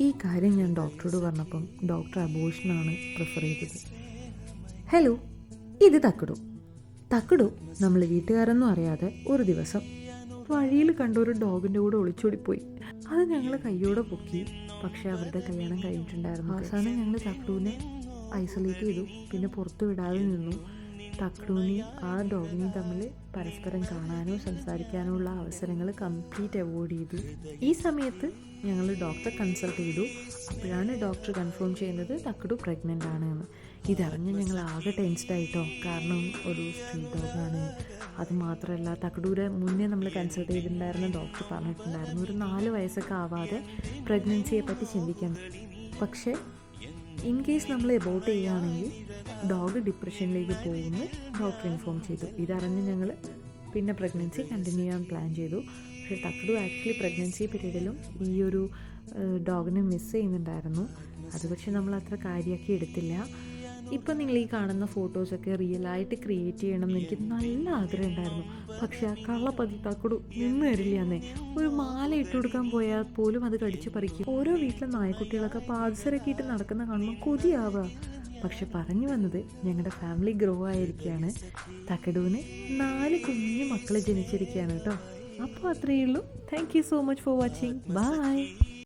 ഈ കാര്യം ഞാൻ ഡോക്ടറോട് പറഞ്ഞപ്പം ഡോക്ടർ അബോർഷനാണ് പ്രിഫർ ചെയ്തത്. ഹലോ, ഇത് തക്കടു. തക്കടു നമ്മൾ വീട്ടുകാരൊന്നും അറിയാതെ ഒരു ദിവസം വഴിയിൽ കണ്ട ഒരു ഡോഗിൻ്റെ കൂടെ ഒളിച്ചോടിപ്പോയി. അത് ഞങ്ങൾ കയ്യോടെ പൊക്കി. പക്ഷേ അവരുടെ കല്യാണം കഴിഞ്ഞിട്ടുണ്ടായിരുന്നു. അവസാനം ഞങ്ങൾ തക്കടുവിനെ ഐസൊലേറ്റ് ചെയ്തു, പിന്നെ പുറത്തു വിടാതെ നിന്നു. തക്കടുവിനെയും ആ ഡോഗിനെയും തമ്മിൽ പരസ്പരം കാണാനോ സംസാരിക്കാനോ ഉള്ള അവസരങ്ങൾ കംപ്ലീറ്റ് അവോയ്ഡ് ചെയ്തു. ഈ സമയത്ത് ഞങ്ങൾ ഡോക്ടറെ കൺസൾട്ട് ചെയ്തു. അപ്പോഴാണ് ഡോക്ടർ കൺഫേം ചെയ്യുന്നത് തക്കടു പ്രഗ്നൻ്റ് ആണ് എന്ന്. ഇതറിഞ്ഞ് ഞങ്ങൾ ആകെ ടെൻസ്ഡായിട്ടോ, കാരണം ഒരു സ്ട്രീറ്റ് ഡോഗാണ്. അതുമാത്രമല്ല, തക്കടൂരെ മുന്നേ നമ്മൾ കൺസൾട്ട് ചെയ്തിട്ടുണ്ടായിരുന്ന ഡോക്ടർ പറഞ്ഞിട്ടുണ്ടായിരുന്നു ഒരു 4 വയസ്സൊക്കെ ആവാതെ പ്രഗ്നൻസിയെ പറ്റി ചിന്തിക്കാൻ. പക്ഷേ ഇൻ കേസ് നമ്മൾ എബോർട്ട് ചെയ്യുകയാണെങ്കിൽ ഡോഗ് ഡിപ്രഷനിലേക്ക് പോകുമെന്ന് ഡോക്ടർ ഇൻഫോം ചെയ്തു. ഇതറിഞ്ഞ് ഞങ്ങൾ പിന്നെ പ്രഗ്നൻസി കണ്ടിന്യൂ ചെയ്യാൻ പ്ലാൻ ചെയ്തു. പക്ഷേ തക്കടു ആക്ച്വലി പ്രഗ്നൻസി പീരീഡിലും ഈ ഒരു ഡോഗിനെ മിസ് ചെയ്യുന്നുണ്ടായിരുന്നു. അത് പക്ഷേ നമ്മൾ അത്ര കാര്യമാക്കി എടുത്തില്ല. ഇപ്പം നിങ്ങൾ ഈ കാണുന്ന ഫോട്ടോസൊക്കെ റിയലായിട്ട് ക്രിയേറ്റ് ചെയ്യണം എന്ന് എനിക്ക് നല്ല ആഗ്രഹം ഉണ്ടായിരുന്നു. പക്ഷേ ആ കള്ളപ്പതി തക്കടു നിന്ന് തരില്ലാന്നേ. ഒരു മാല ഇട്ട് കൊടുക്കാൻ പോയാൽ പോലും അത് കടിച്ച് പറിക്കും. ഓരോ വീട്ടിലെ നായ്ക്കുട്ടികളൊക്കെ പാദസരൊക്കെ ഇട്ട് നടക്കുന്ന കാണുമ്പോൾ കൊതിയാവുക. പക്ഷെ പറഞ്ഞു വന്നത്, ഞങ്ങളുടെ ഫാമിലി ഗ്രോ ആയിരിക്കുകയാണ്. തക്കടുവിന് 4 കുഞ്ഞു മക്കൾ ജനിച്ചിരിക്കുകയാണ് കേട്ടോ. അപ്പോൾ അത്രയേ ഉള്ളൂ. Thank you so much for watching. By.